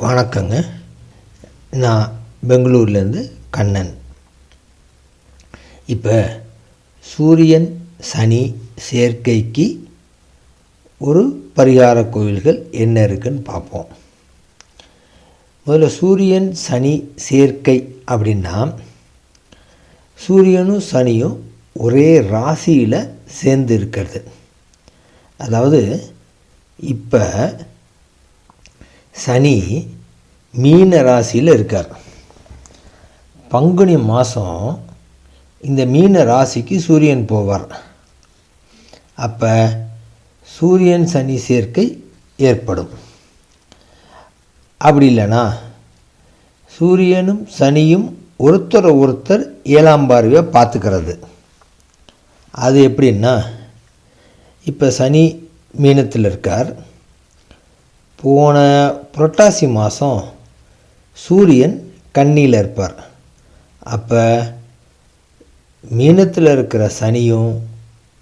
வணக்கங்க. நான் பெங்களூர்லேருந்து கண்ணன். இப்போ சூரியன் சனி சேர்க்கைக்கு ஒரு பரிகார கோவில்கள் என்ன இருக்குன்னு பார்ப்போம். முதல்ல சூரியன் சனி சேர்க்கை அப்படின்னா, சூரியனும் சனியும் ஒரே ராசியில் சேர்ந்து இருக்கிறது. அதாவது இப்போ சனி மீன ராசியில் இருக்கார். பங்குனி மாதம் இந்த மீன ராசிக்கு சூரியன் போவார். அப்போ சூரியன் சனி சேர்க்கை ஏற்படும். அப்படி இல்லைனா சூரியனும் சனியும் ஒருத்தரை ஒருத்தர் 7ஆம் பார்வையாக பார்த்துக்கிறது. அது எப்படின்னா, இப்போ சனி மீனத்தில் இருக்கார். போன புரட்டாசி மாதம் சூரியன் கன்னியில் இருப்பார். அப்போ மீனத்தில் இருக்கிற சனியும்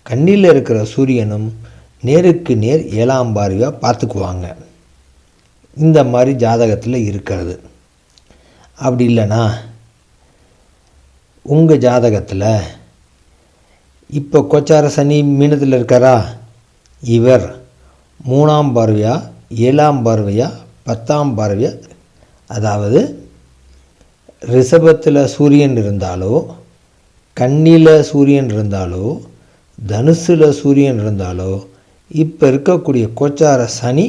கன்னியில் இருக்கிற சூரியனும் நேருக்கு நேர் 7ஆம் பார்வையாக பார்த்துக்குவாங்க. இந்த மாதிரி ஜாதகத்தில் இருக்கிறது. அப்படி இல்லைனா உங்கள் ஜாதகத்தில் இப்போ கோச்சார சனி மீனத்தில் இருக்காரா, இவர் 3ஆம் பார்வையாக 7ஆம் பார்வையாக 10ஆம் பார்வையாக, அதாவது ரிஷபத்தில் சூரியன் இருந்தாலோ, கன்னியில் சூரியன் இருந்தாலோ, தனுசில் சூரியன் இருந்தாலோ, இப்போ இருக்கக்கூடிய கோச்சார சனி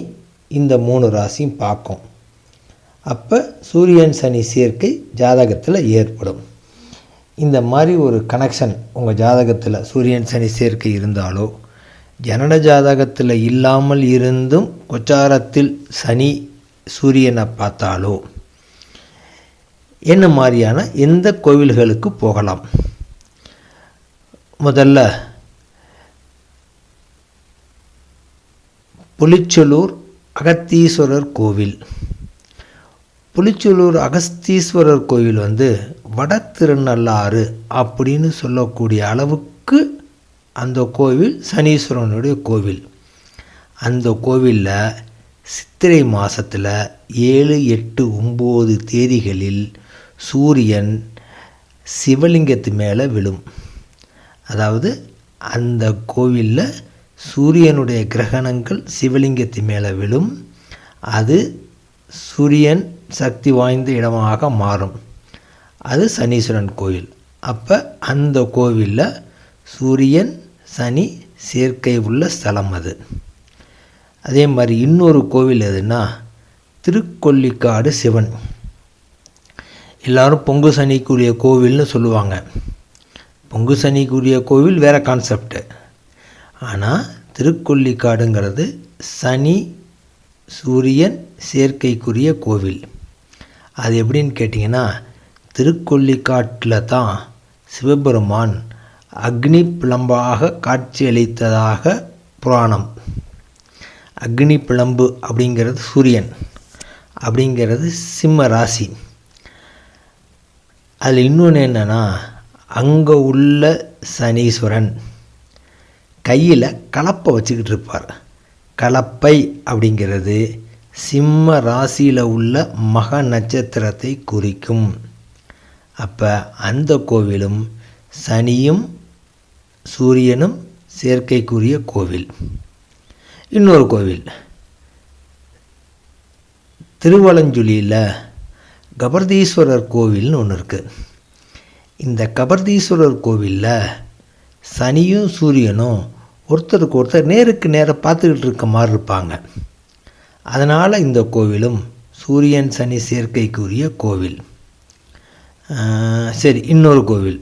இந்த 3 ராசியும் பார்க்கும். அப்போ சூரியன் சனி சேர்க்கை ஜாதகத்தில் ஏற்படும். இந்த மாதிரி ஒரு கனெக்ஷன் உங்கள் ஜாதகத்தில் சூரியன் சனி சேர்க்கை இருந்தாலோ, ஜனன ஜாதகத்தில் இல்லாமல் இருந்தும் கோச்சாரத்தில் சனி சூரியனை பார்த்தாலோ என்ன மாதிரியான எந்த கோவில்களுக்கு போகலாம்? முதல்ல புலிச்சலூர் அகத்தீஸ்வரர் கோவில். புலிச்சலூர் அகஸ்தீஸ்வரர் கோவில் வட திருநள்ளாறு அப்படின்னு சொல்லக்கூடிய அளவுக்கு அந்த கோவில் சனீஸ்வரனுடைய கோவில். அந்த கோவிலில் சித்திரை மாதத்தில் 7, 8, 9 தேதிகளில் சூரியன் சிவலிங்கத்து மேலே விழும். அதாவது அந்த கோவிலில் சூரியனுடைய கிரகணங்கள் சிவலிங்கத்து மேலே விழும். அது சூரியன் சக்தி வாய்ந்த இடமாக மாறும். அது சனீஸ்வரன் கோவில். அப்போ அந்த கோவிலில் சூரியன் சனி சேர்க்கை உள்ள ஸ்தலம் அது. அதே மாதிரி இன்னொரு கோவில் எதுன்னா திருக்கொல்லிக்காடு சிவன். எல்லோரும் பொங்கு சனிக்குரிய கோவில்னு சொல்லுவாங்க. பொங்கு சனிக்குரிய கோவில் வேறு கான்செப்டு. ஆனால் திருக்கொல்லிக்காடுங்கிறது சனி சூரியன் சேர்க்கைக்குரிய கோவில். அது எப்படின்னு கேட்டிங்கன்னா, திருக்கொல்லிக்காட்டில் தான் சிவபெருமான் அக்னி பிளம்பாக காட்சியளித்ததாக புராணம். அக்னி பிளம்பு அப்படிங்கிறது சூரியன், அப்படிங்கிறது சிம்ம ராசி. அதில் இன்னொன்று என்னென்னா, அங்கே உள்ள சனீஸ்வரன் கையில் கலப்பை வச்சுக்கிட்டு இருப்பார். கலப்பை அப்படிங்கிறது சிம்ம ராசியில் உள்ள மக நட்சத்திரத்தை குறிக்கும். அப்போ அந்த கோவிலும் சனியும் சூரியனும் சேர்க்கைக்குரிய கோவில். இன்னொரு கோவில் திருவலஞ்சுழியில் கபர்தீஸ்வரர் கோவில்னு ஒன்று இருக்குது. இந்த கபர்தீஸ்வரர் கோவிலில் சனியும் சூரியனும் ஒருத்தருக்கு ஒருத்தர் நேருக்கு நேராக பார்த்துக்கிட்டு இருக்க மாதிரி இருப்பாங்க. அதனால் இந்த கோவிலும் சூரியன் சனி சேர்க்கைக்குரிய கோவில். சரி, இன்னொரு கோவில்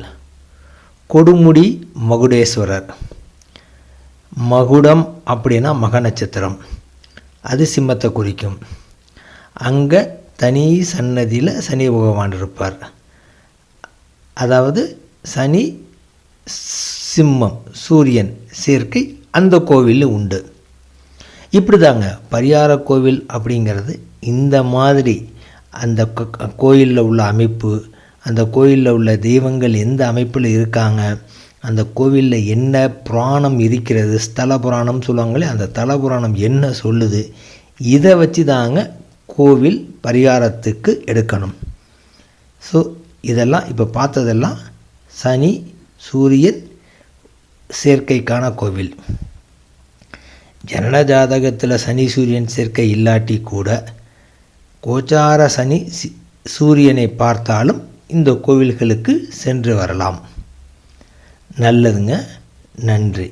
கொடுமுடி மகுடேஸ்வரர். மகுடம் அப்படின்னா மக நட்சத்திரம், அது சிம்மத்தை குறிக்கும். அங்கே தனி சன்னதியில் சனி பகவான் இருப்பார். அதாவது சனி சிம்மம் சூரியன் சேர்க்கை அந்த கோவிலில் உண்டு. இப்படி தாங்க பரிகார கோவில் அப்படிங்கிறது. இந்த மாதிரி அந்த கோயிலில் உள்ள அமைப்பு, அந்த கோயிலில் உள்ள தெய்வங்கள் எந்த அமைப்பில் இருக்காங்க, அந்த கோவிலில் என்ன புராணம் இருக்கிறது, ஸ்தல புராணம் சொல்லுவாங்களே, அந்த தல புராணம் என்ன சொல்லுது, இதை வச்சு தாங்க கோவில் பரிகாரத்துக்கு எடுக்கணும். ஸோ இதெல்லாம் இப்போ பார்த்ததெல்லாம் சனி சூரியன் சேர்க்கைக்கான கோவில். ஜனன ஜாதகத்தில் சனி சூரியன் சேர்க்கை இல்லாட்டி கூட கோச்சார சனி சூரியனை பார்த்தாலும் இந்த கோவில்களுக்கு சென்று வரலாம். நல்லதுங்க. நன்றி.